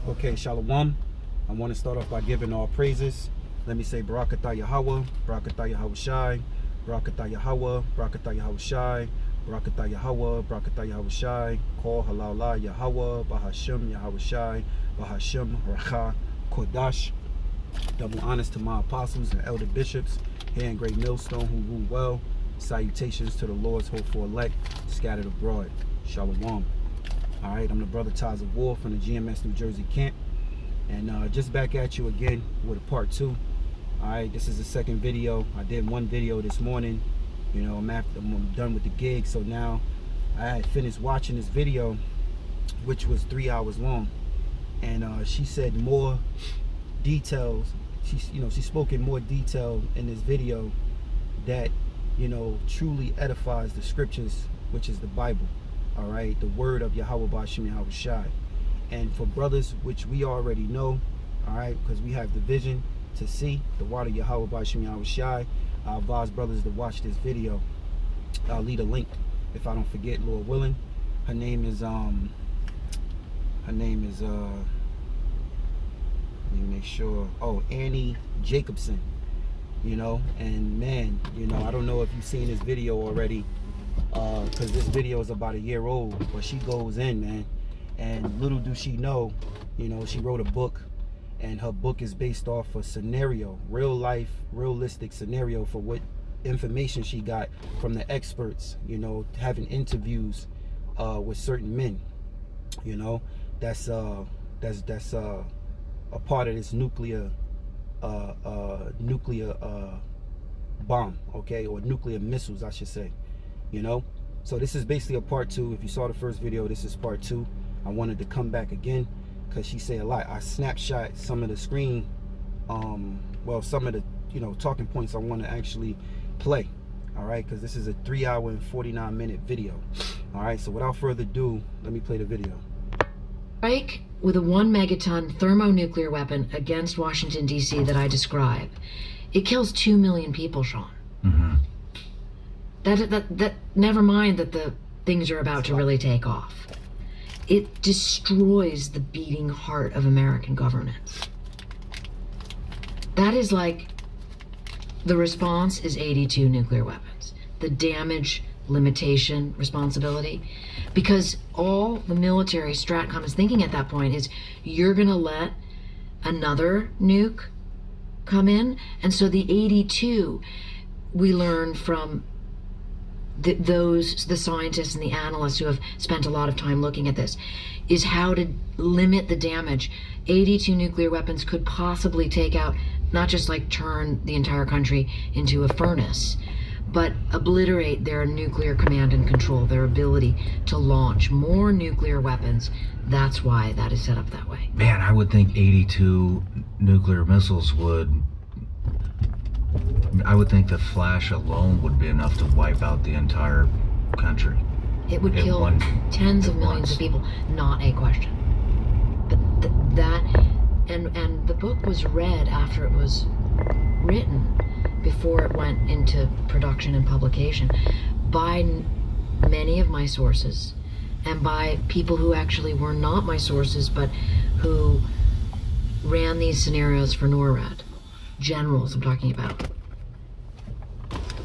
Okay, Shalom. I want to start off by giving all praises. Let me say Barakatah Yahweh, Barakatah Yahweh Shai, Barakatah Yahweh, Barakatah Yahweh Shai, Barakatah Yahweh, Barakatah Yahweh Shai, Kol Halala Yahweh, Bahashem Yahweh Shai, Bahashem Racha Kodash. Double honors to my apostles and elder bishops here in Great Millstone who rule well. Salutations to the Lord's hopeful elect scattered abroad. Shalom. Alright, I'm the brother Taz of War from the GMS New Jersey camp. And just back at you again with a part 2. Alright, this is the second video. I did one video this morning. You know, I'm done with the gig. So now I had finished watching this video, which was 3 hours long. And she said more details. She spoke in more detail in this video that, truly edifies the scriptures, which is the Bible. All right, the word of Yahweh Ba'Shem Yahweh Shai. And for brothers, which we already know, all right, because we have the vision to see the water Yahweh Ba'Shem Yahweh Shai, I advise brothers to watch this video. I'll leave a link if I don't forget, Lord willing. Her name is let me make sure. Oh, Annie Jacobson. And man, I don't know if you've seen this video already, because this video is about a year old, but she goes in, man, and little do she know, she wrote a book, and her book is based off a scenario, real life, realistic scenario for what information she got from the experts, having interviews with certain men, that's a part of this nuclear bomb, okay, or nuclear missiles, I should say. So this is basically a part 2. If you saw the first video, this is part 2. I wanted to come back again because she said a lot. I snapshot some of the screen, well, some of the talking points I want to actually play. All right, because this is a 3 hour and 49-minute video. All right, so without further ado, let me play the video. Strike with a 1 megaton thermonuclear weapon against Washington, D.C. that I describe, it kills 2 million people, Sean. Mm-hmm. That never mind that the things are about to really take off. It destroys the beating heart of American governance. That is like, the response is 82 nuclear weapons. The damage limitation responsibility, because all the military stratcom is thinking at that point is you're gonna let another nuke come in. And so the 82, we learn from the scientists and the analysts who have spent a lot of time looking at this, is how to limit the damage. 82 nuclear weapons could possibly take out, not just like turn the entire country into a furnace, but obliterate their nuclear command and control, their ability to launch more nuclear weapons. That's why that is set up that way. Man, I would think 82 nuclear missiles I would think the flash alone would be enough to wipe out the entire country. It would kill tens of millions of people, not a question. But and the book was read after it was written, before it went into production and publication, by many of my sources, and by people who actually were not my sources, but who ran these scenarios for NORAD. Generals, I'm talking about.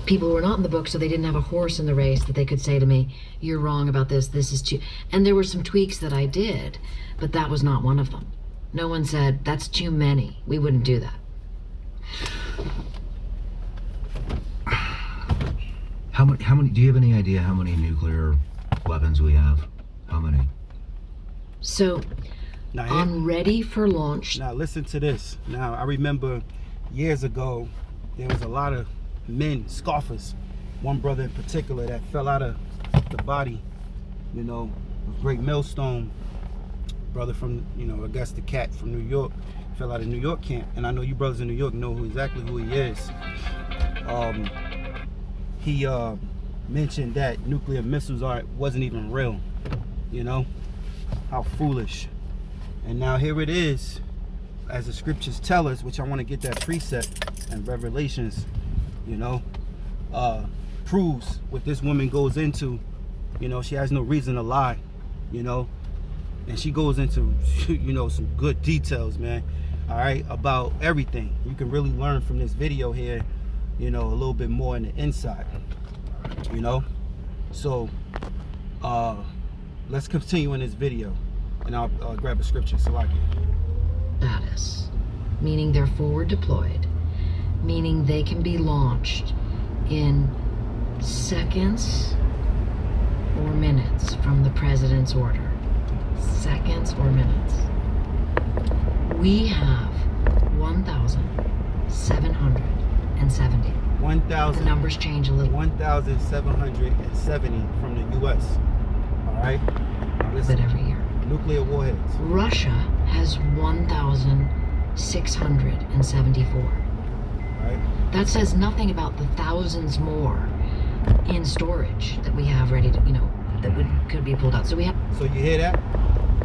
People who were not in the book, so they didn't have a horse in the race that they could say to me, you're wrong about this, this is too... And there were some tweaks that I did, but that was not one of them. No one said, that's too many. We wouldn't do that. How many, do you have any idea how many nuclear weapons we have? How many? So, I'm ready for launch. Now listen to this. Now I remember years ago, there was a lot of men, scoffers. One brother in particular that fell out of the body, of Great Millstone. Brother from, I guess the cat from New York, fell out of New York camp. And I know you brothers in New York know exactly who he is. He mentioned that nuclear missiles wasn't even real. How foolish. And now here it is, as the scriptures tell us, which I want to get that precept and Revelations, proves what this woman goes into. She has no reason to lie. and she goes into some good details, man. All right, about everything. You can really learn from this video here, a little bit more in the inside, So let's continue in this video, and I'll grab a scripture. Salaki. Status, meaning they're forward deployed, meaning they can be launched in seconds or minutes from the president's order. Seconds or minutes. We have 1,770. 1,000. The numbers change a little. 1,770 from the U.S. All right. Now listen. Bit every year. Nuclear warheads. Russia has 1,674. All right. That says nothing about the thousands more in storage that we have ready to, that could be pulled out. So we have. So you hear that?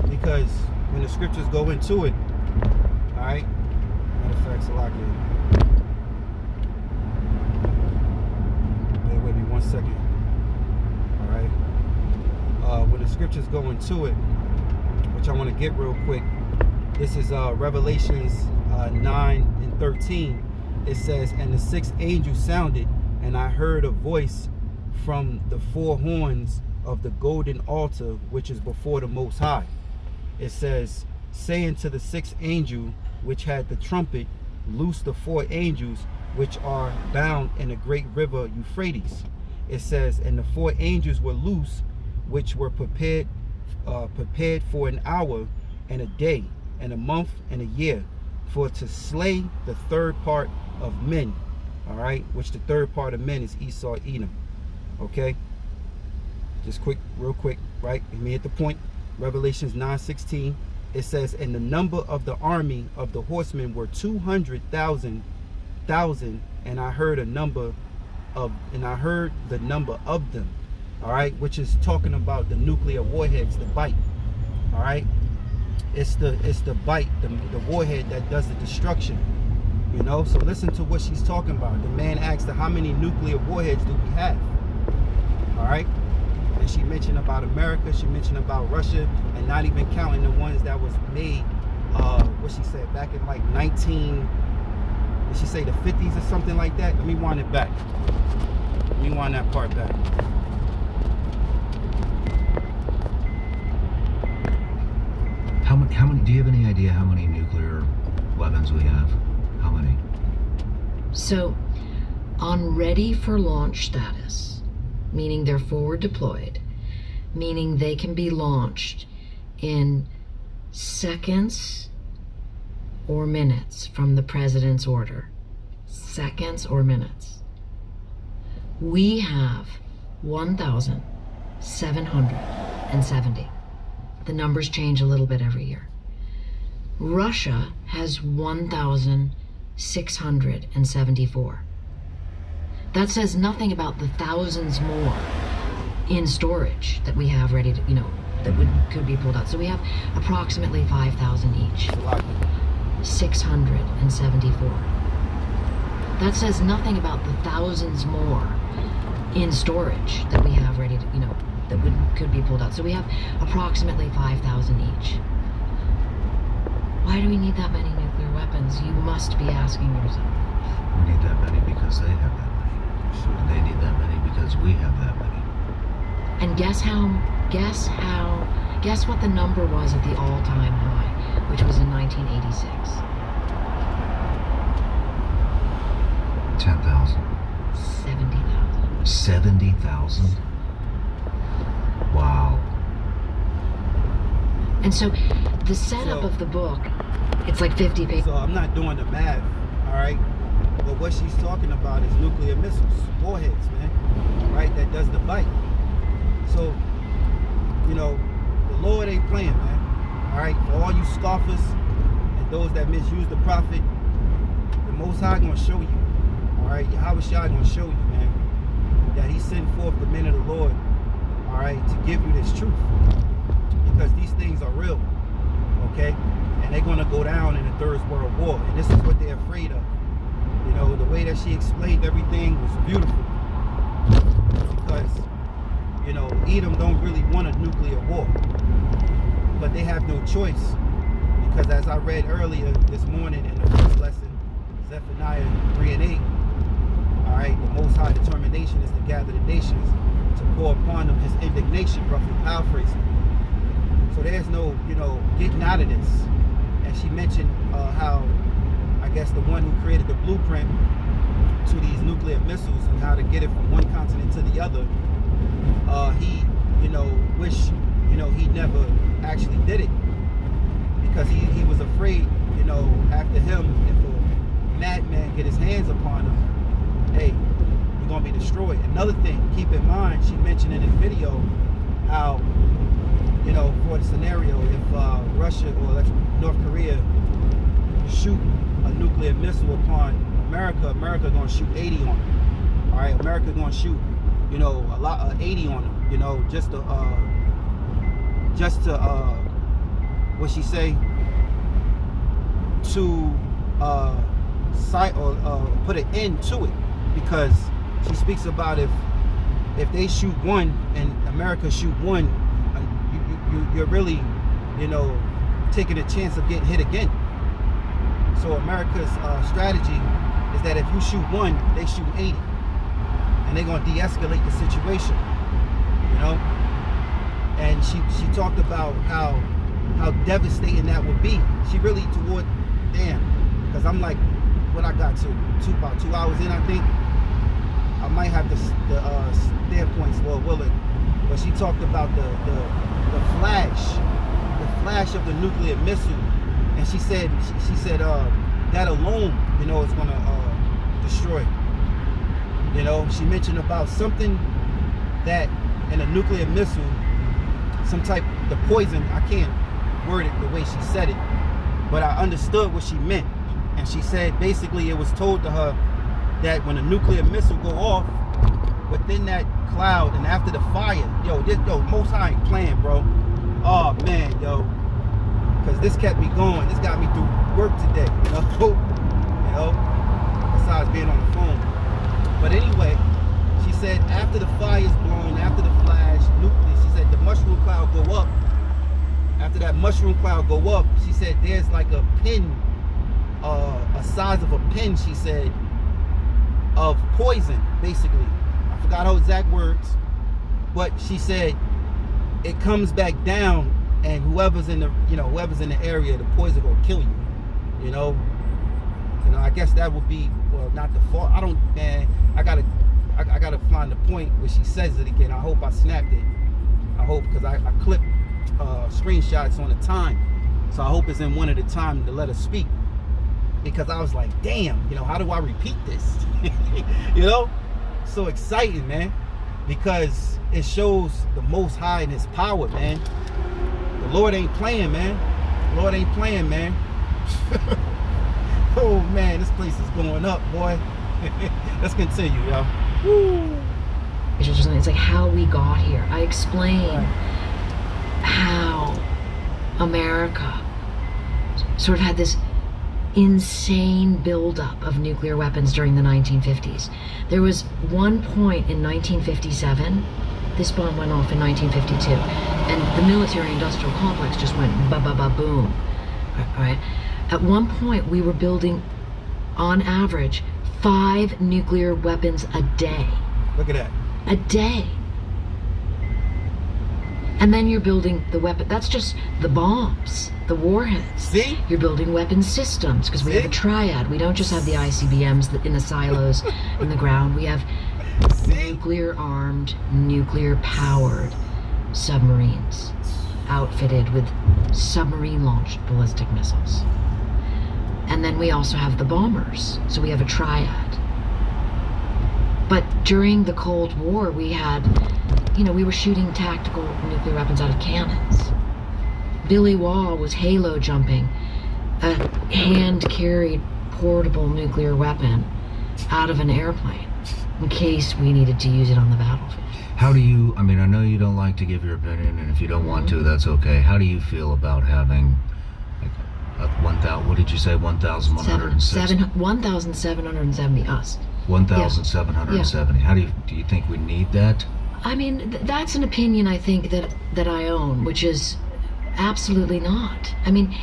Because when the scriptures go into it, all right. Matter of fact, Salaki. Bear with me 1 second. All right. When the scriptures go into it, which I want to get real quick. This is Revelations 9:13. It says, "And the sixth angel sounded, and I heard a voice from the four horns of the golden altar which is before the Most High." It says, saying to the sixth angel which had the trumpet, "Loose the four angels which are bound in the great river Euphrates." It says, "And the four angels were loose, which were prepared for an hour and a day and a month and a year, for to slay the third part of men." All right, which the third part of men is Esau, Edom. Okay, just real quick, right? Let me hit the point. Revelations 9:16. It says, "And the number of the army of the horsemen were 200,000, and I heard the number of them." All right, which is talking about the nuclear warheads, the bite. All right, it's the bite, the warhead that does the destruction. So listen to what she's talking about. The man asked her, "How many nuclear warheads do we have?" All right, and she mentioned about America, she mentioned about Russia, and not even counting the ones that was made, what she said, back in like did she say the 50s or something like that? Let me wind it back. Let me wind that part back. How many? Do you have any idea how many nuclear weapons we have? How many? So, on ready for launch status, meaning they're forward deployed, meaning they can be launched in seconds or minutes from the president's order. Seconds or minutes. We have 1,770. The numbers change a little bit every year. Russia has 1,674. That says nothing about the thousands more in storage that we have ready to, that could be pulled out. So we have approximately 5,000 each. 674. That says nothing about the thousands more in storage that we have ready to, that could be pulled out. So we have approximately 5,000 each. Why do we need that many nuclear weapons? You must be asking yourself. We need that many because they have that many. And they need that many because we have that many. And guess what the number was at the all-time high, which was in 1986. 10,000. 70,000. 70,000? Wow. And so the setup of the book, it's like 50 pages. So I'm not doing the math, all right? But what she's talking about is nuclear missiles, warheads, man, right? That does the bite. So, the Lord ain't playing, man, all right? For all you scoffers and those that misuse the prophet, the Most High gonna show you, all right? Yahweh Shai gonna show you, man, that he sent forth the men of the Lord, all right, to give you this truth. Because these things are real, okay? And they're gonna go down in the Third World War, and this is what they're afraid of. The way that she explained everything was beautiful. Because, Edom don't really want a nuclear war. But they have no choice, because as I read earlier this morning in the first lesson, Zephaniah 3 and 8, all right, the Most High determination is to gather the nations, to pour upon them his indignation, roughly paraphrasing. So there's no, getting out of this. And she mentioned how, I guess, the one who created the blueprint to these nuclear missiles and how to get it from one continent to the other, he, wished, he never actually did it, because he was afraid, after him, if a madman get his hands upon him, hey, you're gonna be destroyed. Another thing, keep in mind, she mentioned in this video how, for the scenario, if Russia or North Korea shoot a nuclear missile upon America gonna shoot 80 on them. All right, America gonna shoot, a lot of 80 on them. Just to what she say, to put an end to it, because she speaks about if they shoot one and America shoot one, you're really, taking a chance of getting hit again. So America's strategy is that if you shoot one, they shoot 80, and they're gonna de-escalate the situation, And she talked about how devastating that would be. She really because I'm like, what I got to about 2 hours in, I think. I might have the standpoints for Willard, but she talked about the flash of the nuclear missile, and she said that alone, is gonna destroy. She mentioned about something that in a nuclear missile, some type the poison. I can't word it the way she said it, but I understood what she meant. And she said basically it was told to her that when a nuclear missile go off within that cloud and after the fire, Most High ain't playing, bro. Oh man, because this kept me going. This got me through work today, besides being on the phone. But anyway, she said after the fire's blown, after the flash, she said the mushroom cloud go up. After that mushroom cloud go up, she said there's like a pin, a size of a pin, she said, of poison, basically. I forgot her exact words, but she said it comes back down, and whoever's in the area, the poison will kill you. I guess that would be, well, not the fault. I gotta find the point where she says it again. I hope I snapped it. I hope, because I clipped screenshots on the time, so I hope it's in one at a time to let her speak, because I was like, damn, how do I repeat this? So exciting, man, because it shows the Most High and his power, man. The Lord ain't playing, man. The Lord ain't playing, man. Oh man, this place is going up, boy. Let's continue, y'all. Woo. It's like how we got here. I explain how America sort of had this insane buildup of nuclear weapons during the 1950s. There was one point in 1957, this bomb went off in 1952, and the military-industrial complex just went ba-ba-ba-boom, right? At one point, we were building, on average, 5 nuclear weapons a day. Look at that. A day. And then you're building the weapon. That's just the bombs, the warheads. See? You're building weapon systems, because we have a triad. We don't just have the ICBMs in the silos in the ground. We have nuclear-armed, nuclear-powered submarines outfitted with submarine-launched ballistic missiles. And then we also have the bombers. So we have a triad. But during the Cold War, we had, we were shooting tactical nuclear weapons out of cannons. Billy Wall was halo jumping a hand-carried portable nuclear weapon out of an airplane in case we needed to use it on the battlefield. How do you, I know you don't like to give your opinion, and if you don't want to, that's okay. How do you feel about having, like, 1,000, what did you say, 1,160? 1,770 us. 1,770. Yeah. How do you think we need that? That's an opinion I think that I own, which is, Absolutely not. I mean,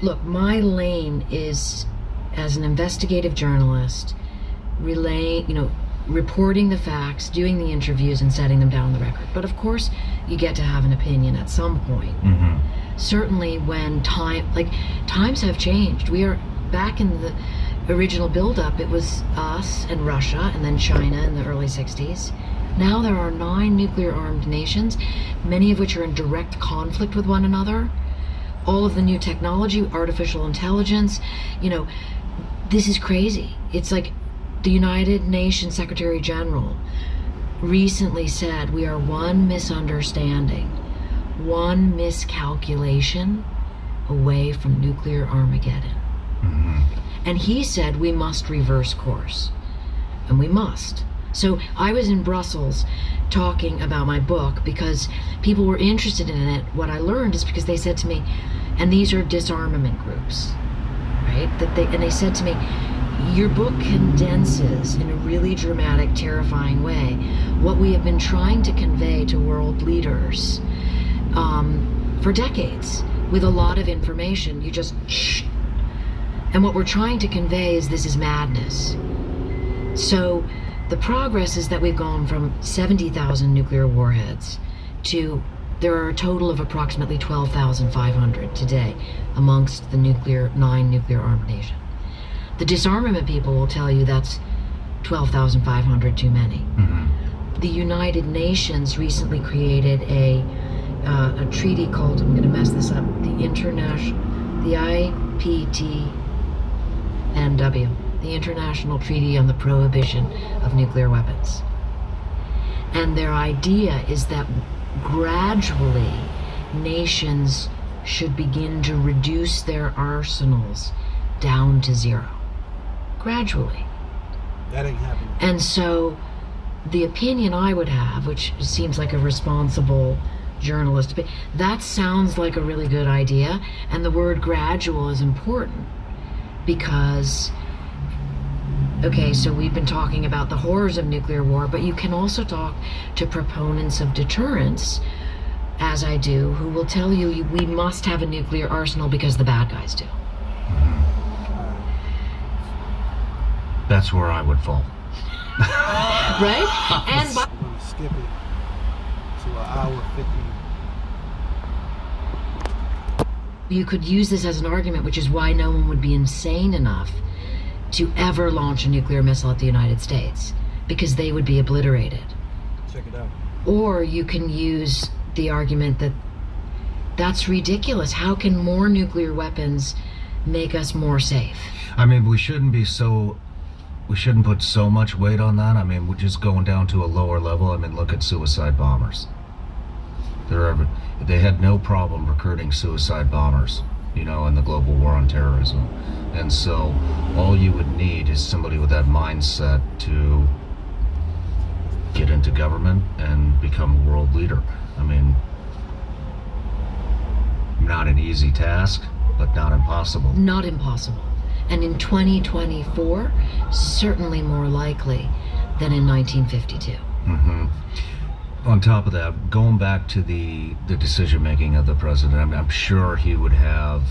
look, my lane is as an investigative journalist, reporting the facts, doing the interviews, and setting them down on the record. But of course, you get to have an opinion at some point. Certainly when times have changed. We are back in the original buildup. It was us and Russia and then China in the early 60s. Now there are 9 nuclear-armed nations, many of which are in direct conflict with one another. All of the new technology, artificial intelligence, this is crazy. It's like the United Nations Secretary General recently said we are one misunderstanding, one miscalculation away from nuclear Armageddon. And he said we must reverse course, and we must. So I was in Brussels talking about my book because people were interested in it. What I learned is because they said to me, and these are disarmament groups, right? They said to me, your book condenses in a really dramatic, terrifying way what we have been trying to convey to world leaders for decades with a lot of information. You just shh. And what we're trying to convey is this is madness. So the progress is that we've gone from 70,000 nuclear warheads to there are a total of approximately 12,500 today amongst the 9 nuclear-armed nations. The disarmament people will tell you that's 12,500 too many. The United Nations recently created a treaty called, I'm going to mess this up, the IPTNW, the International Treaty on the Prohibition of Nuclear Weapons. And their idea is that gradually nations should begin to reduce their arsenals down to 0. Gradually. That ain't happening. And so the opinion I would have, which seems like a responsible journalist, but that sounds like a really good idea, and the word gradual is important because, okay, so we've been talking about the horrors of nuclear war, but you can also talk to proponents of deterrence, as I do, who will tell you we must have a nuclear arsenal because the bad guys do. That's where I would fall. Right? And I'm gonna skip it to an hour 50. you could use this as an argument, which is why no one would be insane enough to ever launch a nuclear missile at the United States, because they would be obliterated. Check it out. Or you can use the argument that that's ridiculous. How can more nuclear weapons make us more safe? I mean, we shouldn't put so much weight on that. I mean, we're just going down to a lower level. I mean, look at suicide bombers. They had no problem recruiting suicide bombers, in the global war on terrorism. And so all you would need is somebody with that mindset to get into government and become a world leader. I mean, not an easy task, but not impossible. Not impossible. And in 2024, certainly more likely than in 1952. On top of that, going back to the decision-making of the president, I'm sure he would have,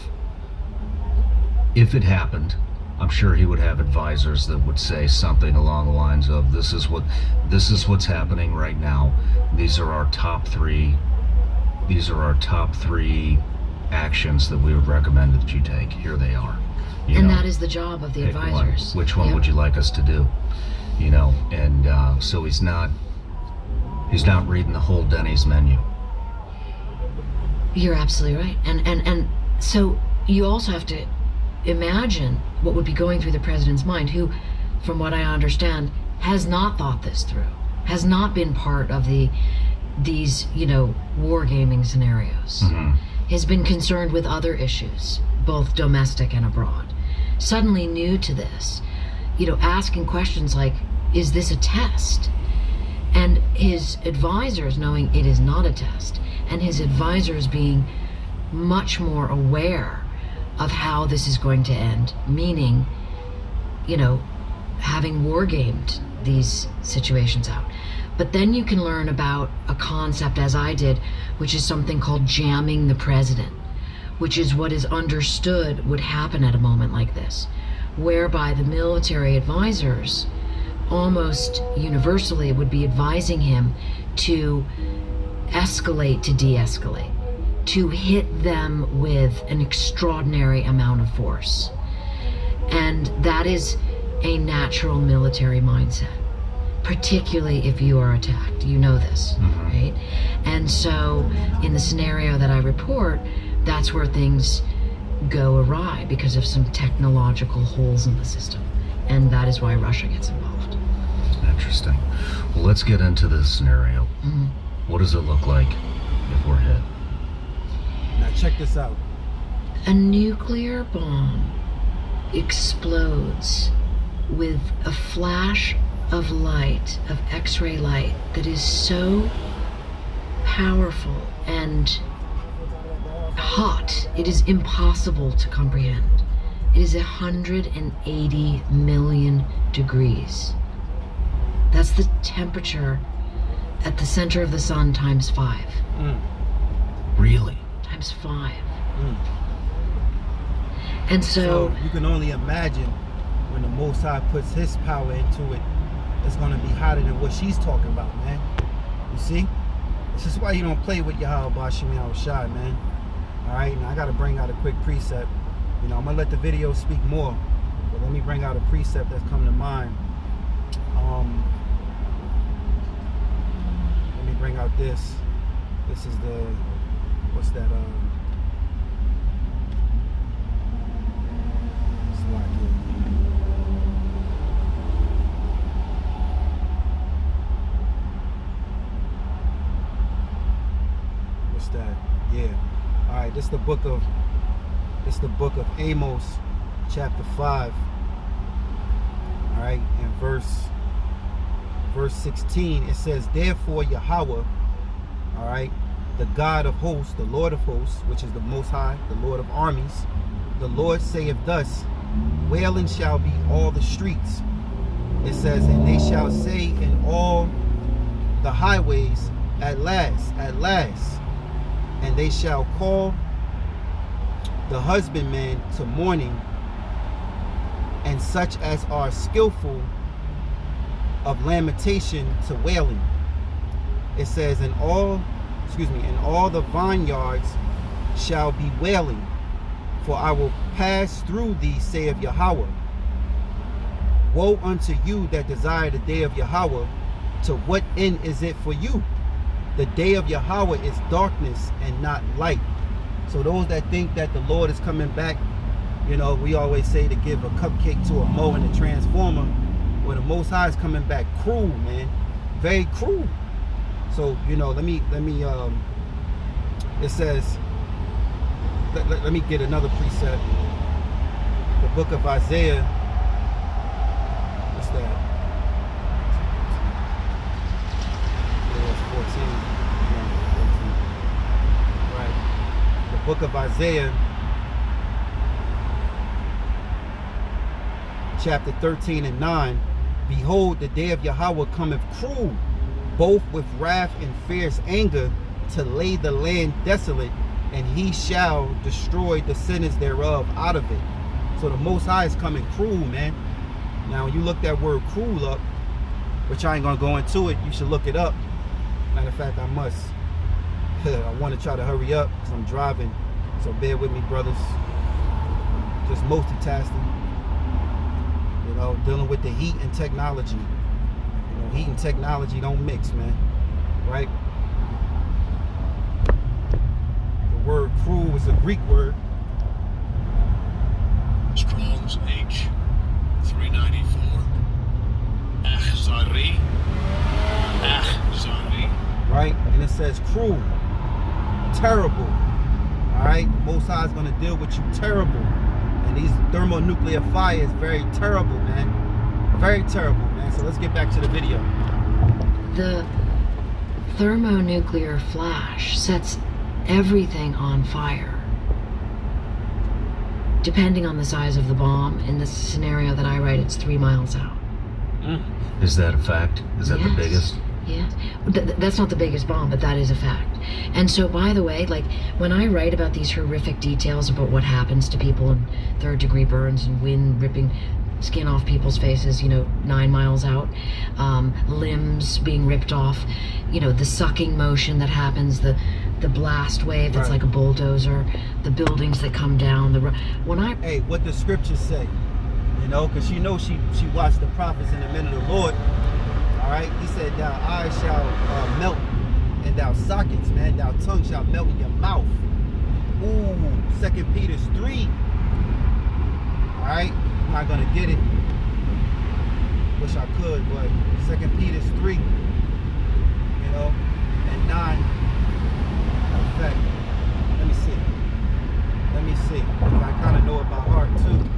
if it happened, I'm sure he would have advisors that would say something along the lines of, this is what's happening right now. These are our top three actions that we would recommend that you take. Here they are. And that is the job of the advisors. Which one would you like us to do? And so he's not reading the whole Denny's menu. You're absolutely right. And so you also have to imagine what would be going through the president's mind, who, from what I understand, has not thought this through, has not been part of these wargaming scenarios, has been concerned with other issues, both domestic and abroad. Suddenly new to this, asking questions like, is this a test? And his advisors knowing it is not a test, and his advisors being much more aware of how this is going to end, meaning, having wargamed these situations out. But then you can learn about a concept, as I did, which is something called jamming the president. which is what is understood would happen at a moment like this, whereby the military advisors almost universally would be advising him to escalate to de-escalate, to hit them with an extraordinary amount of force. And that is a natural military mindset, particularly if you are attacked. You know this, right? And so in the scenario that I report, that's where things go awry because of some technological holes in the system. And that is why Russia gets involved. Interesting. Well, let's get into this scenario. What does it look like if we're hit? Now check this out. A nuclear bomb explodes with a flash of light, of X-ray light, that is so powerful and hot, it is impossible to comprehend. It is 180 million degrees. That's the temperature at the center of the sun times 5. Really? Times 5. And so you can only imagine when the Most High puts his power into it, it's going to be hotter than what she's talking about, man. You see? This is why you don't play with Yahweh Bashim Yahushai, man. Alright, now I got to bring out a quick precept. You know, I'm going to let the video speak more, but let me bring out a precept that's coming to mind. Let me bring out this. This is the, what's that, slide here. What's that? Yeah. All right, this is the book of Amos, chapter 5. All right, and verse 16, it says, "Therefore Yahweh, all right, the God of hosts, the Lord of hosts, which is the Most High, the Lord of armies, the Lord saith thus, wailing shall be all the streets." It says, "And they shall say in all the highways, at last, at last. And they shall call the husbandman to mourning, and such as are skillful of lamentation to wailing." It says, in all the vineyards shall be wailing, for I will pass through thee, saith Yahweh. Woe unto you that desire the day of Yahweh, to what end is it for you? The day of Yahweh is darkness and not light. So those that think that the Lord is coming back, you know, we always say to give a cupcake to a Mo and a transformer. Well, the Most High is coming back cruel, man, very cruel. So, you know, let me it says, let me get another precept. The book of Isaiah, what's that? Book of Isaiah, chapter 13 and 9. "Behold, the day of Yahweh cometh cruel, both with wrath and fierce anger, to lay the land desolate, and he shall destroy the sinners thereof out of it." So the Most High is coming cruel, man. Now, when you look that word cruel up, which I ain't gonna go into it, you should look it up. Matter of fact, I must. I want to try to hurry up because I'm driving, so bear with me, brothers. Just multitasking, you know, dealing with the heat and technology. You know, heat and technology don't mix, man, right? The word cruel is a Greek word. Strong's H 394. Achzari. Right, and it says cruel, terrible. All right, the Most High is going to deal with you terrible, and these thermonuclear fire is very terrible, man, very terrible, man. So let's get back to the video. The thermonuclear flash sets everything on fire. Depending on the size of the bomb, in the scenario that I write, it's 3 miles out. Is that a fact? Is that the biggest? Yes. That's not the biggest bomb, but that is a fact. And so, by the way, like, when I write about these horrific details about what happens to people in third-degree burns and wind ripping skin off people's faces, 9 miles out, limbs being ripped off, the sucking motion that happens, the blast wave that's Right. like a bulldozer, the buildings that come down, Hey, what the scriptures say, because she watched the prophets in the minute of the Lord. All right, he said, "Thou eyes shall melt, and thou sockets, man, thou tongue shall melt in your mouth." Ooh, 2 Peter 3. All right, I'm not gonna get it. Wish I could, but 2 Peter 3, and 9. In fact, let me see. I kind of know it by heart too.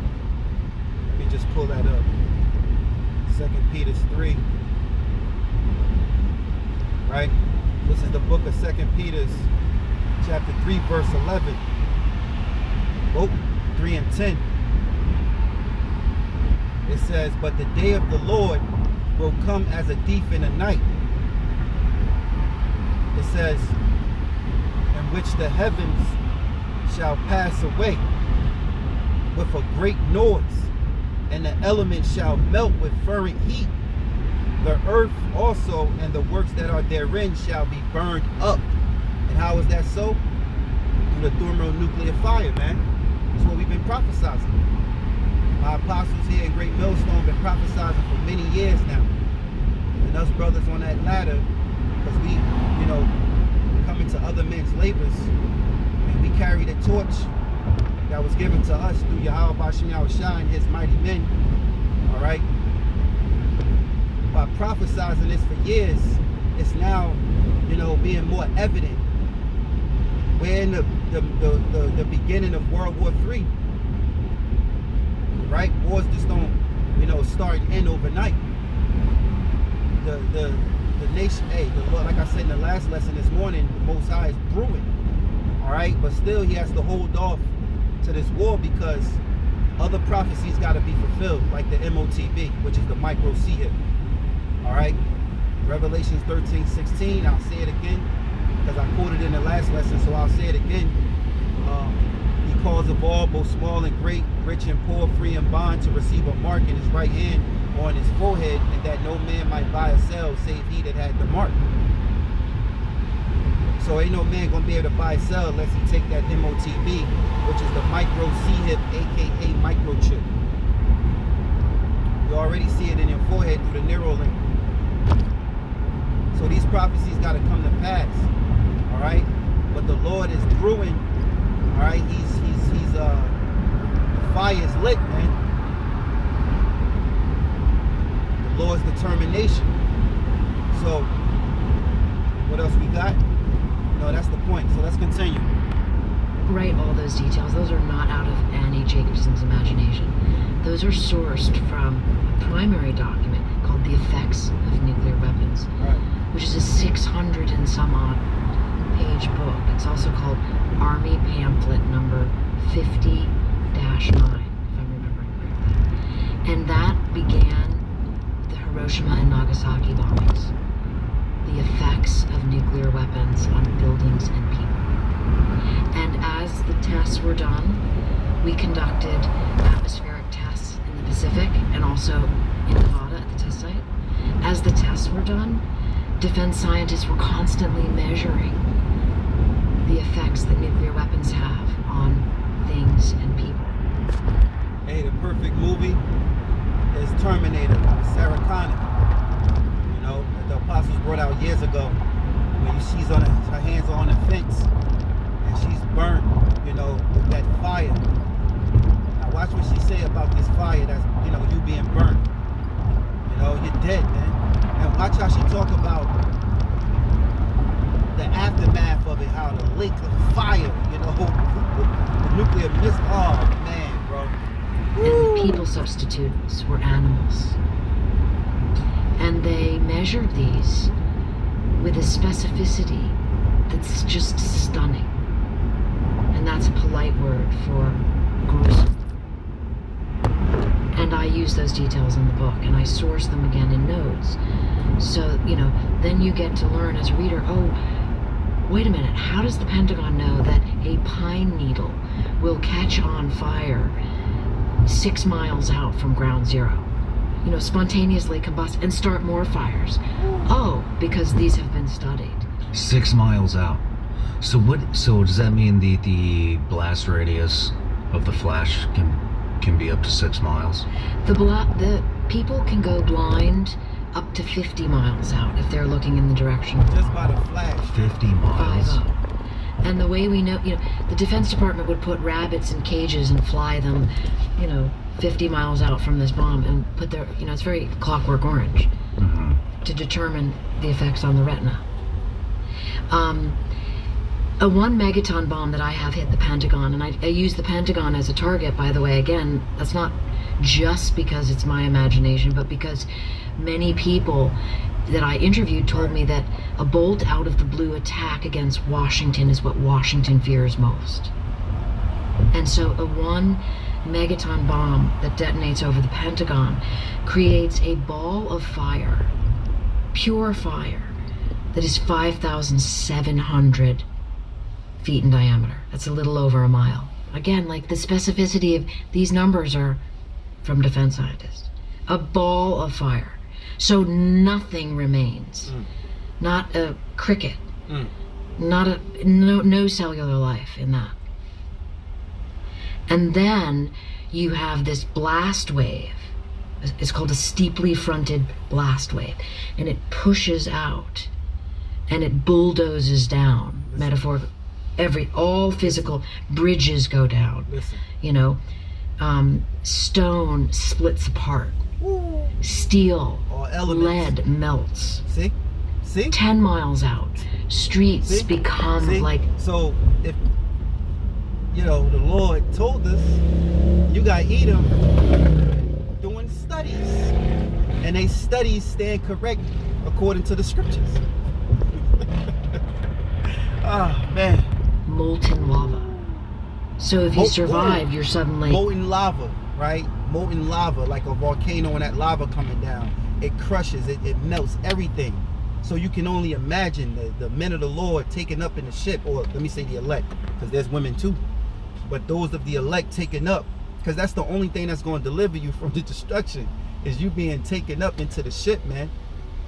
Let me just pull that up. 2 Peter 3. Right? This is the book of 2 Peter, chapter 3, verse 11. Oh, 3 and 10. It says, "But the day of the Lord will come as a thief in the night." It says, "In which the heavens shall pass away with a great noise, and the elements shall melt with fervent heat. The earth also and the works that are therein shall be burned up." And how is that so? Through the thermonuclear fire, man. That's what we've been prophesizing. My apostles here in Great Millstone have been prophesizing for many years now. And us brothers on that ladder, because we, come into other men's labors, and we carry the torch that was given to us through Yahweh Bashem Yahushua and his mighty men. All right? By prophesizing this for years, it's now, being more evident. We're in the beginning of World War III. Right? Wars just don't, start and end overnight. The nation, the Lord, like I said in the last lesson this morning, the Most High is brewing. All right? But still, he has to hold off to this war because other prophecies got to be fulfilled, like the MOTB, which is the micro C-hip. All right? Revelations 13:16, I'll say it again because I quoted in the last lesson, so I'll say it again. He calls of all, both small and great, rich and poor, free and bond, to receive a mark in his right hand or on his forehead, and that no man might buy or sell save he that had the mark. So ain't no man gonna be able to buy or sell unless he take that MOTB, which is the micro C-hip, aka microchip. You already see it in your forehead through the Neuralink. So these prophecies got to come to pass, all right? But the Lord is brewing, all right? The fire is lit, man. The Lord's determination. So, what else we got? No, that's the point. So let's continue. Write all those details. Those are not out of Annie Jacobson's imagination. Those are sourced from a primary document called The Effects of Nuclear Weapons, Right. which is a 600 and some odd page book. It's also called Army Pamphlet number 50-9, if I'm remembering correctly. And that began the Hiroshima and Nagasaki bombings. The effects of nuclear weapons on buildings and people. And as the tests were done, we conducted atmospheric tests in the Pacific and also in Nevada at the test site. As the tests were done, defense scientists were constantly measuring the effects that nuclear weapons have on things and people. Hey, the perfect movie is Terminator, Sarah Connor. That the apostles brought out years ago, when she's on her hands are on the fence and she's burnt, with that fire. Now watch what she say about this fire that's, you being burnt. You're dead, man. And watch how she talk about the aftermath of it, how the lake of fire, the nuclear missile. Oh, man, bro. And the people substitutes were animals. And they measured these with a specificity that's just stunning. And that's a polite word for gruesome. And I use those details in the book, and I source them again in notes. So, then you get to learn as a reader, oh, wait a minute, how does the Pentagon know that a pine needle will catch on fire 6 miles out from ground zero? Spontaneously combust and start more fires. Oh, because these have been studied. 6 miles out. So does that mean the blast radius of the flash can be up to 6 miles? The people can go blind up to 50 miles out if they're looking in the direction of the Just by the flash. 50 miles. 50. And the way we know, the Defense Department would put rabbits in cages and fly them, 50 miles out from this bomb and put their, it's very Clockwork Orange to determine the effects on the retina. A 1 megaton bomb that I have hit the Pentagon, and I use the Pentagon as a target, by the way. Again, that's not just because it's my imagination, but because many people that I interviewed told me that a bolt out of the blue attack against Washington is what Washington fears most. And so a 1 megaton bomb that detonates over the Pentagon creates a ball of fire, pure fire, that is 5,700 feet in diameter. That's a little over a mile. Again, like the specificity of these numbers are from defense scientists. A ball of fire. So nothing remains. Not a cricket. No cellular life in that. And then you have this blast wave. It's called a steeply fronted blast wave. And it pushes out and it bulldozes down, metaphorically. All physical bridges go down. Stone splits apart. Steel, lead melts. See? 10 miles out, streets become like. So if the Lord told us, you got Edom doing studies, and they studies stand correct according to the scriptures. Oh man. Molten lava. So if you survive, you're suddenly molten lava, right? Molten lava, like a volcano, and that lava coming down, it crushes, it melts everything. So you can only imagine the men of the Lord taken up in the ship, or let me say the elect, because there's women too, but those of the elect taken up, because that's the only thing that's going to deliver you from the destruction, is you being taken up into the ship, man,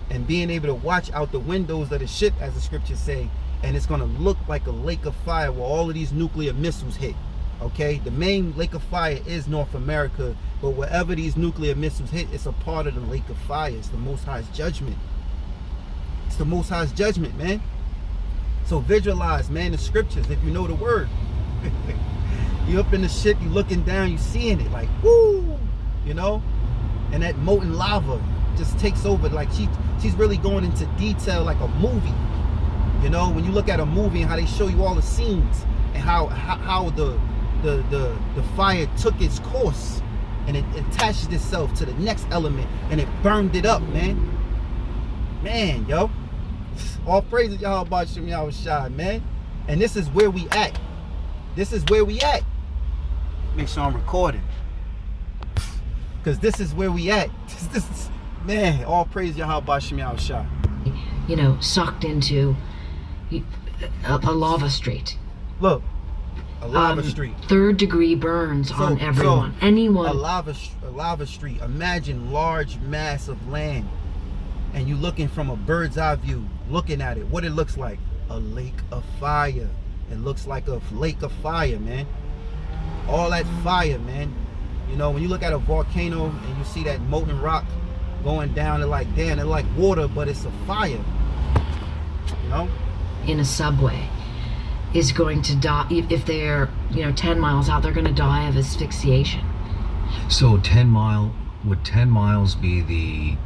and being able to watch out the windows of the ship, as the scriptures say, and it's going to look like a lake of fire where all of these nuclear missiles hit. Okay, the main lake of fire is North America, but wherever these nuclear missiles hit, it's a part of the lake of fire. It's the Most High's judgment. It's the Most High's judgment, man. So visualize, man, the scriptures, if you know the word. You up in the ship, you looking down, you seeing it, like, woo, and that molten lava just takes over. Like she's really going into detail, like a movie. When you look at a movie and how they show you all the scenes and how the fire took its course and it attached itself to the next element and it burned it up, man, yo, all praises y'all about Shem Yahweh Shai, man. And this is where we at. Make sure I'm recording, because this is where we at. This is, man, all praise Yahweh Shem Yahweh Shai. Sucked into a lava street. Look, a lava street. 3rd degree burns on everyone. Anyone. A lava street. Imagine large mass of land, and you looking from a bird's eye view, looking at it. What it looks like? A lake of fire. It looks like a lake of fire, man. All that fire, man. When you look at a volcano and you see that molten rock going down, they're like, damn, they're like water, but it's a fire. In a subway is going to die if they're 10 miles out. They're going to die of asphyxiation. So 10 miles be the,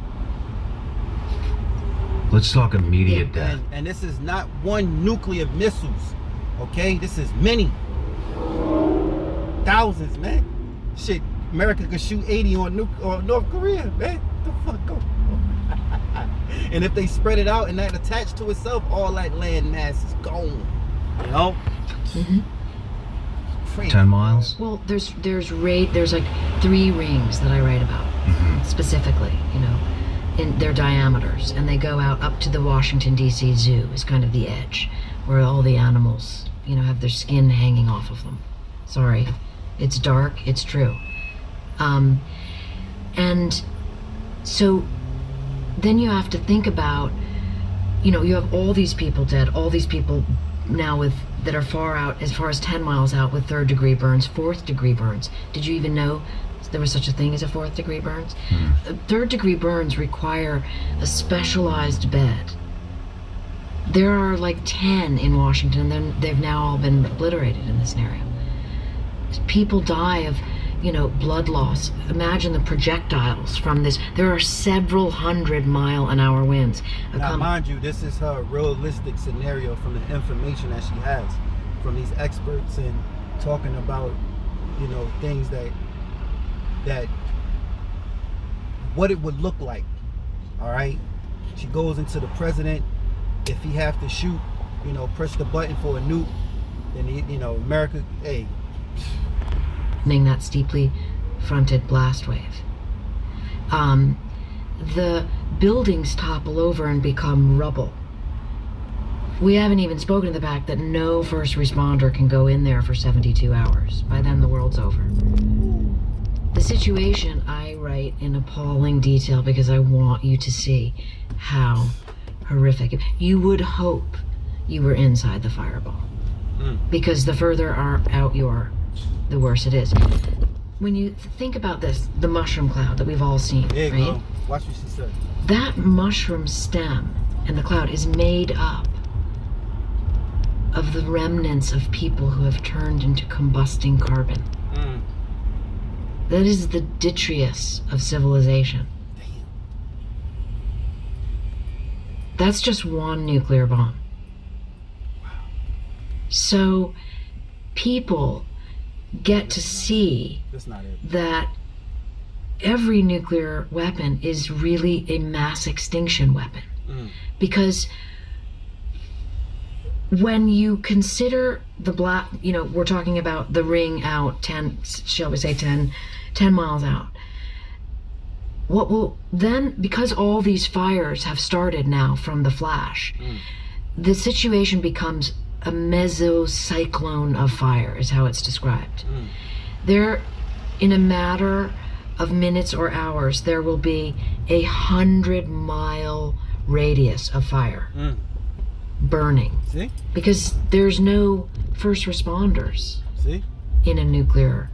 let's talk immediate death. And this is not one nuclear missiles, okay? This is many thousands, man. Shit, America could shoot 80 on North Korea, man. What the fuck going on? And if they spread it out and that attached to itself, all that land mass is gone. crazy. 10 miles? Well, there's like 3 rings that I write about specifically, you know, in their diameters, and they go out up to the Washington D.C. Zoo is kind of the edge where all the animals, you know, have their skin hanging off of them. Sorry, it's dark. It's true. And so then you have to think about, you know, you have all these people dead, all these people now that are far out, as far as 10 miles out, with 3rd-degree burns, 4th-degree burns. Did you even know there was such a thing as a 4th-degree burns? 3rd-degree burns require a specialized bed. There are like 10 in Washington, and they've now all been obliterated in this scenario. People die of, you know, blood loss. Imagine the projectiles from this. There are several 100-mile-an-hour winds. Now, mind you, this is her realistic scenario from the information that she has from these experts, and talking about, you know, things that what it would look like. All right, she goes into the president. If he have to shoot, you know, press the button for a nuke, then he, you know, America, hey. That steeply fronted blast wave. The buildings topple over and become rubble. We haven't even spoken of the fact that no first responder can go in there for 72 hours. By then the world's over. The situation I write in appalling detail because I want you to see how horrific. You would hope you were inside the fireball. Because the further out you are, the worse it is. When you think about this, the mushroom cloud that we've all seen, There you right? go. Watch what she said. That mushroom stem and the cloud is made up of the remnants of people who have turned into combusting carbon. That is the detritus of civilization. Damn. That's just one nuclear bomb. So people get to see That's not it. that every nuclear weapon is really a mass extinction weapon. Because when you consider the black, you know, we're talking about the ring out 10, shall we say 10 miles out. What will then, because all these fires have started now from the flash, the situation becomes a mesocyclone of fire, is how it's described. There, in a matter of minutes or hours, there will be 100-mile radius of fire burning. See? Because there's no first responders See? in a nuclear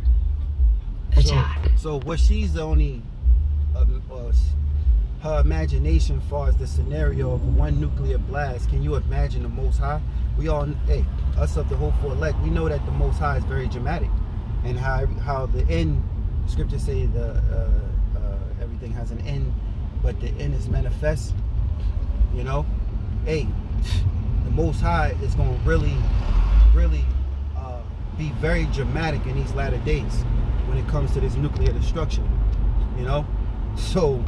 attack. So what she's only, her imagination as far as the scenario of one nuclear blast, can you imagine the Most High? We all, hey, us of the hopeful elect, we know that the Most High is very dramatic, and how the end, scriptures say everything has an end, but the end is manifest. You know, hey, the Most High is going to really be very dramatic in these latter days when it comes to this nuclear destruction. You know, so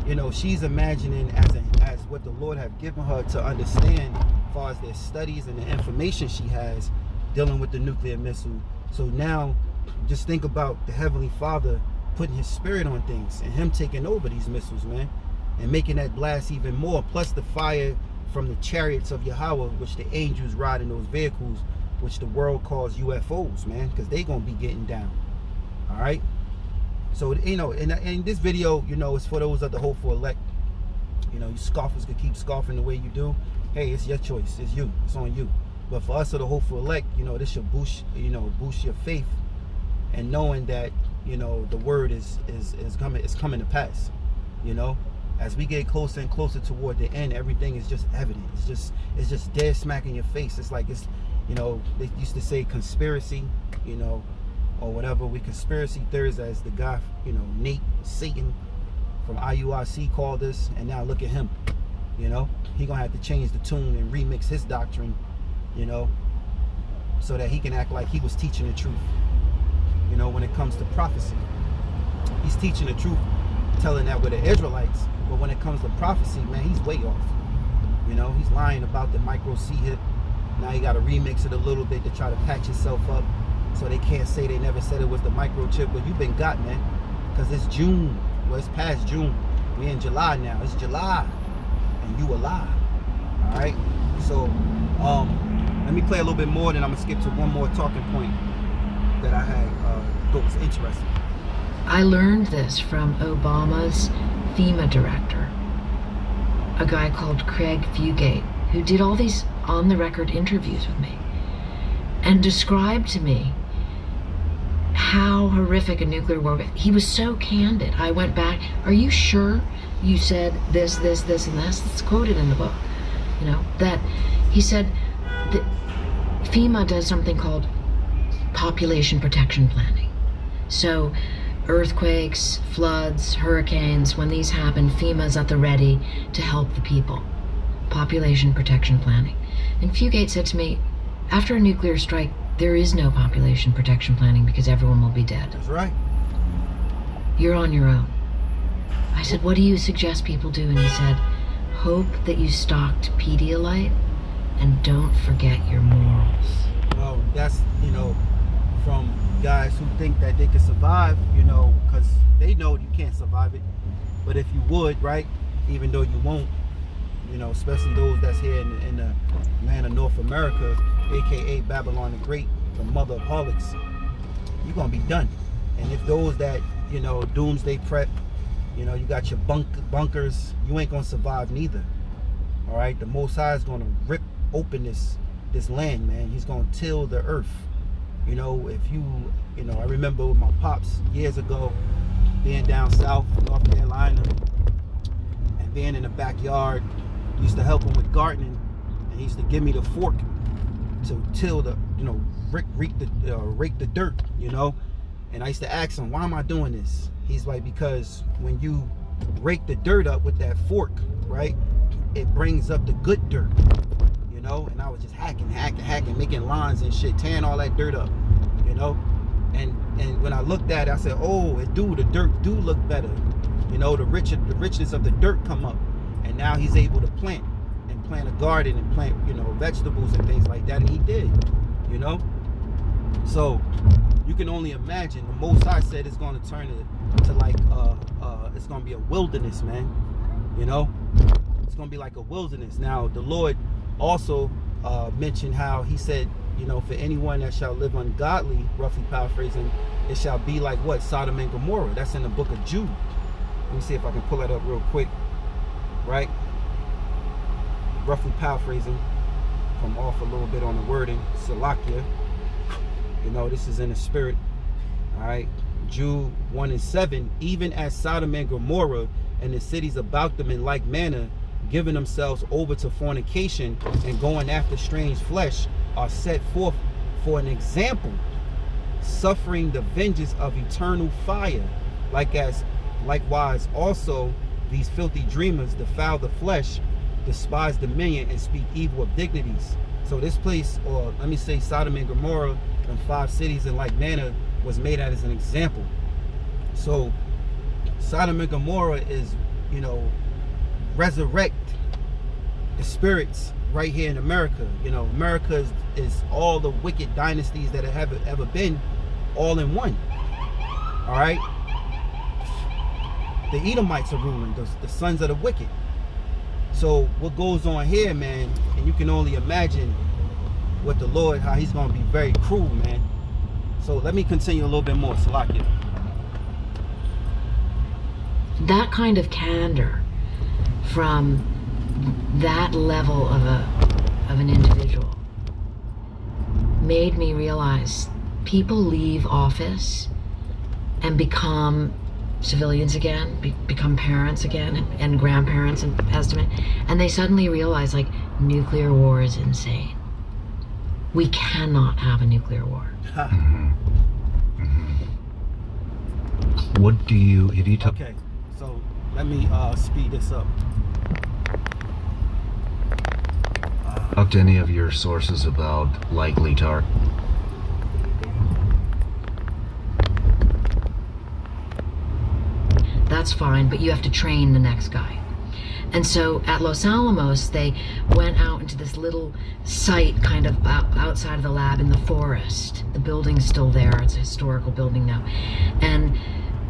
you know she's imagining as what the Lord have given her to understand as far as their studies and the information she has dealing with the nuclear missile. So now just think about the Heavenly Father putting his spirit on things and him taking over these missiles, man, and making that blast even more, plus the fire from the chariots of Yahweh, which the angels ride in those vehicles, which the world calls UFOs, man, because they gonna be getting down. All right, so you know, in this video, you know, it's for those of the hopeful elect. You know, you scoffers could keep scoffing the way you do. Hey, it's your choice. It's you. It's on you. But for us of the hopeful elect, you know, this should boost your faith, and knowing that, you know, the word is coming to pass. You know, as we get closer and closer toward the end, everything is just evident. It's just dead smack in your face. It's like, it's, you know, they used to say conspiracy, you know, or whatever. We conspiracy theorists, as the guy, you know, Nate Satan from IUIC called us, and now look at him. You know, he gonna have to change the tune and remix his doctrine, you know, so that he can act like he was teaching the truth. You know, when it comes to prophecy, he's teaching the truth, telling that with the Israelites. But when it comes to prophecy, man, he's way off. You know, he's lying about the micro C hip. Now he got to remix it a little bit to try to patch himself up. So they can't say they never said it was the microchip. But you've been got, man. Because it's June. Well, it's past June. We in July now. It's July. And you alive. Alright? So, let me play a little bit more, then I'm going to skip to one more talking point that I had thought was interesting. I learned this from Obama's FEMA director, a guy called Craig Fugate, who did all these on-the-record interviews with me and described to me how horrific a nuclear war was. He was so candid. I went back, are you sure you said this, and this? It's quoted in the book, you know, that he said that FEMA does something called population protection planning. So earthquakes, floods, hurricanes, when these happen, FEMA's at the ready to help the people. Population protection planning. And Fugate said to me, after a nuclear strike, there is no population protection planning because everyone will be dead. That's right. You're on your own. I said, what do you suggest people do? And he said, hope that you stocked Pedialyte and don't forget your morals. Well, that's, you know, from guys who think that they can survive, you know, because they know you can't survive it. But if you would, right, even though you won't, you know, especially those that's here in the land of North America, aka Babylon the Great, the mother of harlots, you're gonna be done. And if those that, you know, doomsday prep, you know, you got your bunkers, you ain't gonna survive neither. All right, the Most High is gonna rip open this land, man. He's gonna till the earth. You know, if you know, I remember with my pops years ago being down south, North Carolina, and being in the backyard. Used to help him with gardening, and he used to give me the fork to till the, you know, rake the dirt, you know. And I used to ask him, why am I doing this? He's like, because when you rake the dirt up with that fork, right, it brings up the good dirt, you know. And I was just hacking, making lines and shit, tearing all that dirt up, you know. And when I looked at it, I said, oh, the dirt do look better, you know. The richness of the dirt come up. And now he's able to plant a garden and plant, you know, vegetables and things like that. And he did, you know. So you can only imagine. The Most High said it's going to turn it to like, it's going to be a wilderness, man. You know, it's going to be like a wilderness. Now, the Lord also mentioned how he said, you know, for anyone that shall live ungodly, roughly paraphrasing, it shall be like what? Sodom and Gomorrah. That's in the book of Jude. Let me see if I can pull that up real quick. Right, roughly paraphrasing, if I'm off a little bit on the wording, Salakia, you know, this is in the spirit. All right, Jude 1:7, even as Sodom and Gomorrah and the cities about them in like manner, giving themselves over to fornication and going after strange flesh, are set forth for an example, suffering the vengeance of eternal fire, likewise also these filthy dreamers defile the flesh, despise dominion, and speak evil of dignities. So this place, or let me say Sodom and Gomorrah, and 5 cities in like manner, was made out as an example. So Sodom and Gomorrah is, you know, resurrect the spirits right here in America. You know, America is all the wicked dynasties that have ever been, all in one. All right. The Edomites are ruling, the sons of the wicked. So what goes on here, man, and you can only imagine what the Lord, how he's going to be very cruel, man. So let me continue a little bit more, Salakia. That kind of candor from that level of an individual made me realize people leave office and become civilians again, become parents again, and grandparents and estimate, and they suddenly realize, like, nuclear war is insane. We cannot have a nuclear war. What do you, if you talk? Okay, so let me speed this up. Talk to any of your sources about likely target. That's fine, but you have to train the next guy. And so at Los Alamos, they went out into this little site kind of outside of the lab in the forest. The building's still there. It's a historical building now. And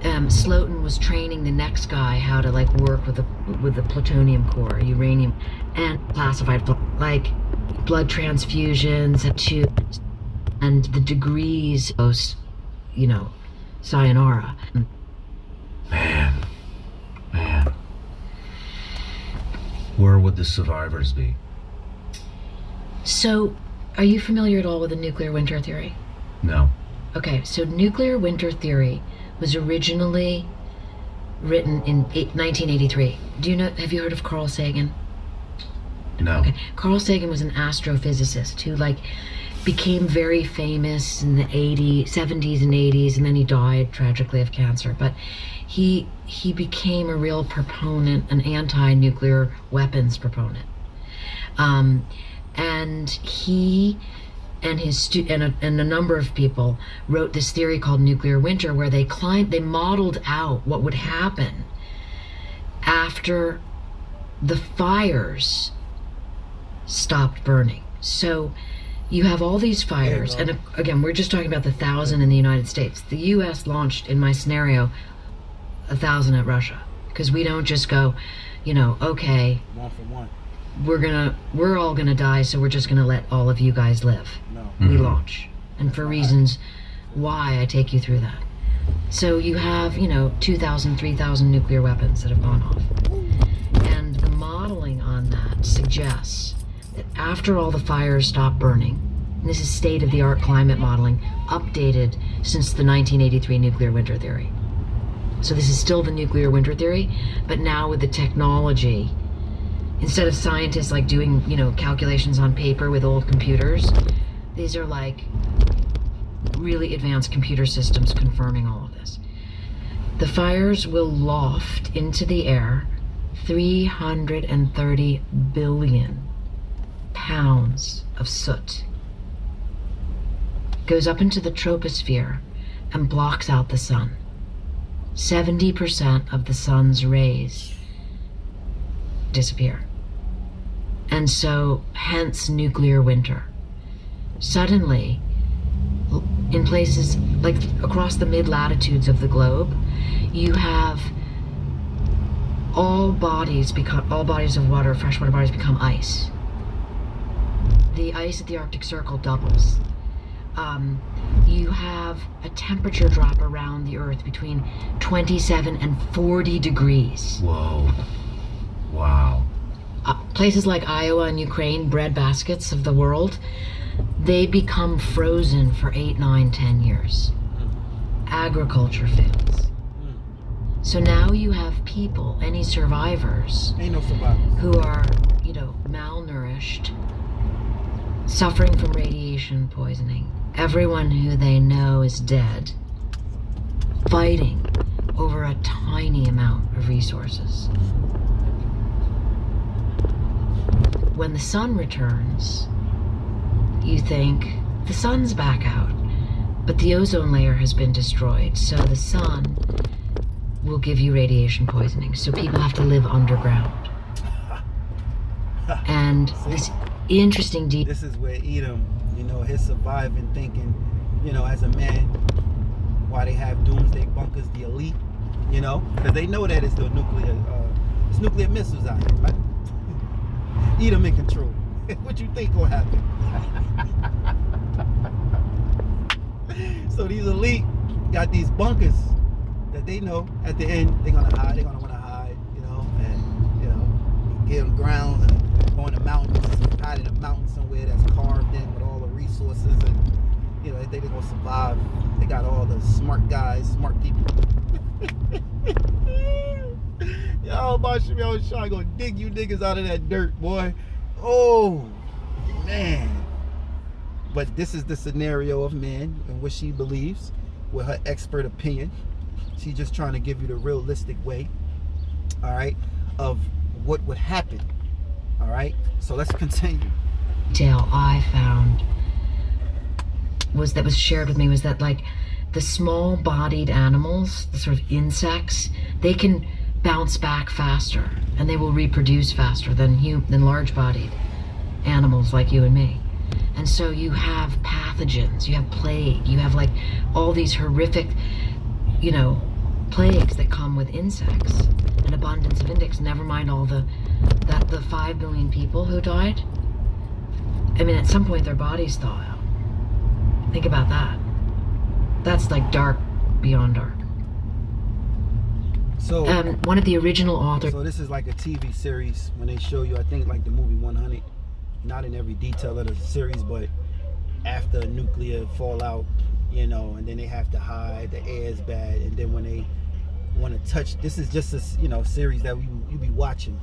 Slotin was training the next guy how to like work with the plutonium core, uranium, and classified like blood transfusions and the degrees of, sayonara. Man. Where would the survivors be? So, are you familiar at all with the nuclear winter theory? No. Okay, so nuclear winter theory was originally written in 1983. Have you heard of Carl Sagan? No. Okay. Carl Sagan was an astrophysicist who became very famous in the 70s and 80s, and then he died tragically of cancer. But he became a real proponent, an anti-nuclear weapons proponent. And he and his and a number of people wrote this theory called nuclear winter, where they modeled out what would happen after the fires stopped burning. So you have all these fires, and again, we're just talking about the 1,000 in the United States. The U.S. launched, in my scenario, 1,000 at Russia, because we don't just go, okay, one for one. We're all gonna die, so we're just gonna let all of you guys live. No. We launch, and for reasons why I take you through that. So you have 2,000, 3,000 nuclear weapons that have gone off, and the modeling on that suggests that after all the fires stop burning, and this is state-of-the-art climate modeling, updated since the 1983 nuclear winter theory. So this is still the nuclear winter theory, but now with the technology, instead of scientists doing, calculations on paper with old computers, these are really advanced computer systems confirming all of this. The fires will loft into the air 330 billion pounds of soot. Goes up into the troposphere and blocks out the sun. 70% of the sun's rays disappear. And so, hence nuclear winter. Suddenly, in places across the mid-latitudes of the globe, you have all bodies of water, freshwater bodies, become ice. The ice at the Arctic Circle doubles. You have a temperature drop around the Earth between 27 and 40 degrees. Whoa. Wow. Places like Iowa and Ukraine, bread baskets of the world, they become frozen for 8, 9, 10 years. Agriculture fails. So now you have people, any survivors, Ain't no survivors. who are, malnourished, suffering from radiation poisoning. Everyone who they know is dead, fighting over a tiny amount of resources. When the sun returns, you think the sun's back out, but the ozone layer has been destroyed, so the sun will give you radiation poisoning, so people have to live underground. And this interesting This is where Edom, his surviving, thinking, as a man, why they have doomsday bunkers, the elite, because they know that it's nuclear missiles out here, right? Edom in control. What you think gonna happen? So these elite got these bunkers that they know at the end they're gonna hide. They're gonna want to hide, and get on the grounds and go in the mountains, hide in a mountain somewhere that's carved in with all the resources, and they think they're gonna survive. They got all the smart guys, smart people. Yo, my shot gonna dig you niggas out of that dirt, boy. Oh man. But this is the scenario of man and what she believes with her expert opinion. She's just trying to give you the realistic way, all right, of what would happen. All right, so let's continue. Detail I found was shared with me was that the small-bodied animals, the sort of insects, they can bounce back faster, and they will reproduce faster than large-bodied animals like you and me. And so you have pathogens, you have plague, you have like all these horrific, plagues that come with insects, an abundance of insects, never mind all the 5 billion people who died. I mean, at some point their bodies thaw out. Think about that. That's like dark beyond dark. So one of the original authors. So this is like a TV series when they show you, I think, like the movie 100. Not in every detail of the series, but after a nuclear fallout, and then they have to hide, the air is bad, and then when they want to touch, this is just a series that you be watching,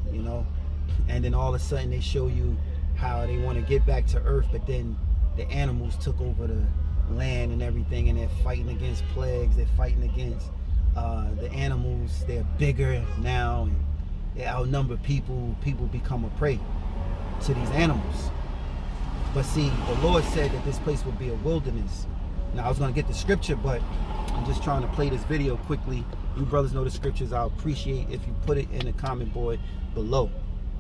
and then all of a sudden they show you how they want to get back to Earth, but then the animals took over the land and everything, and they're fighting against plagues, they're fighting against the animals, they're bigger now, and they outnumber people become a prey to these animals. But see, the Lord said that this place would be a wilderness. Now, I was going to get the scripture, but I'm just trying to play this video quickly. You brothers know the scriptures. I'll appreciate if you put it in the comment board below.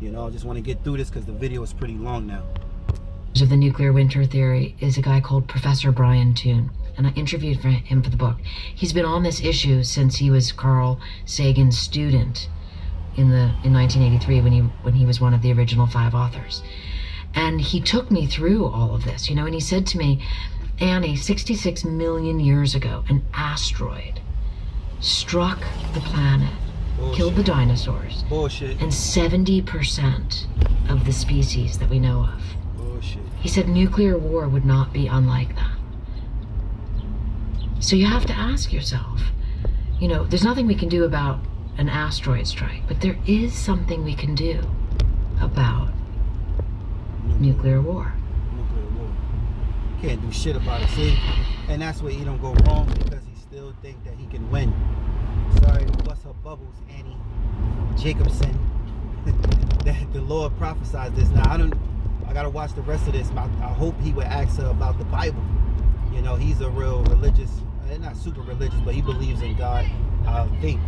I just want to get through this because the video is pretty long now. Of the nuclear winter theory is a guy called Professor Brian Toon, and I interviewed him for the book. He's been on this issue since he was Carl Sagan's student in 1983 when he was one of the original 5 authors. And he took me through all of this, and he said to me, Annie, 66 million years ago, an asteroid struck the planet, Bullshit. Killed the dinosaurs, Bullshit. and 70% of the species that we know of. Bullshit. He said nuclear war would not be unlike that. So you have to ask yourself, there's nothing we can do about an asteroid strike, but there is something we can do about nuclear war. Nuclear war. Can't do shit about it, see? And that's where he don't go wrong, because he still think that he can win. Sorry to bust her bubbles, Annie Jacobson. That the Lord prophesied this. Now I gotta watch the rest of this. I hope he would ask her about the Bible. He's a real religious, not super religious, but he believes in God. I think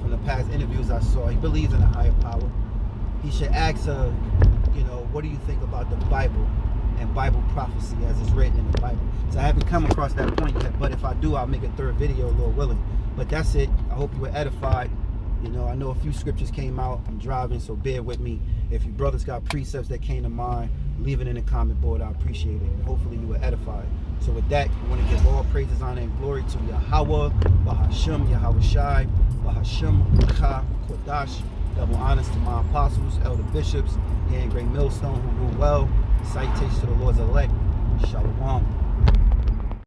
from the past interviews I saw, he believes in a higher power. He should ask her, what do you think about the Bible and Bible prophecy as it's written in the Bible? So I haven't come across that point yet, but if I do, I'll make a third video, Lord willing. But that's it. I hope you were edified. I know a few scriptures came out. I'm driving, so bear with me. If you brothers got precepts that came to mind, leave it in the comment board. I appreciate it. And hopefully you were edified. So with that, I want to give all praises, honor, and glory to Yahweh, Bahasham, Yahweh Shai, Bahasham, Rucha, Kodash. Double honors to my apostles, elder bishops, and great millstone who rule well. Salutations to the Lord's elect. Shalom.